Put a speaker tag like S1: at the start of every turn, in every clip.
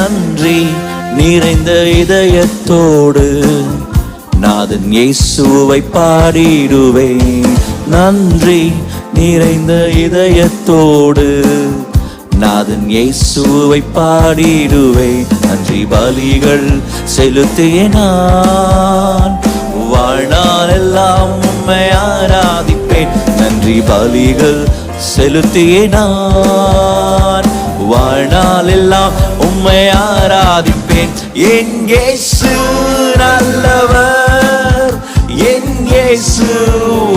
S1: நன்றி நிறைந்த இதயத்தோடு நாதன் இயேசுவை பாடிடுவேன். நன்றி நிறைந்த இதயத்தோடு நாதன் இயேசுவை பாடிடுவேன். நன்றி பலிகள் செலுத்திய நான் வாழ்நாள் எல்லாம் உம்மை ஆராதிப்பேன். நன்றி பலிகள் செலுத்திய நான் வாழ்நாள் எல்லாம் உம்மை ஆராதிப்பேன். என் இயேசு நல்லவர், என் இயேசு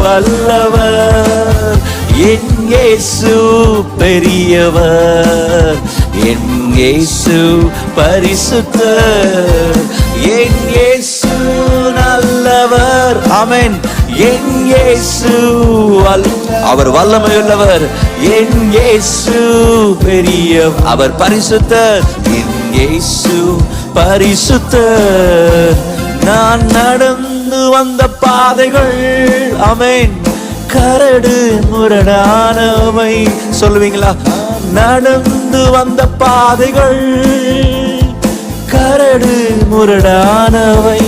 S1: வல்லவர், என் இயேசு பெரியவர், என் இயேசு பரிசுத்தர், என் இயேசு நல்லவர். ஆமென். என் இயேசு அவர் வல்லமையுள்ளவர், என் இயேசு பெரியவர், அவர் பரிசுத்தர், என் இயேசு பரிசுத்தர். நான் நடந்து வந்த பாதைகள் ஆமென் கரடு முரடானவை. சொல்லுவீங்களா? நடந்து வந்த பாதைகள் கரடு முரடானவை,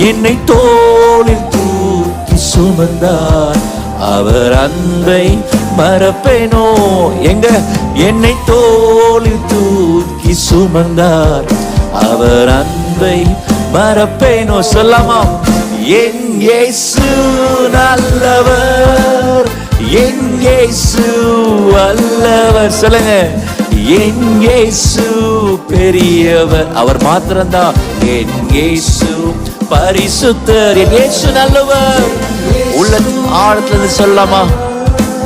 S1: என்னை தோளில் தூக்கி சுமந்தார், அவர் அன்பை மறப்பேனோ. எங்க என்னை தோளில் தூக்கி சுமந்தார், அவர் அன்பை மறப்பேனோ. சொல்லாமா? என் இயேசு நல்லவர், என் இயேசு வல்லவர். சொல்லுங்க. என் இயேசு பெரியவர், அவர் மாத்திரம்தான். என் இயேசு பரிசுத்தர், என் இயேசு நல்லவர். உள்ள ஆழத்துல சொல்லாமா?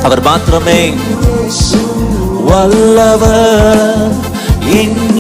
S1: அவர் மாத்திரமே வல்லவர். என்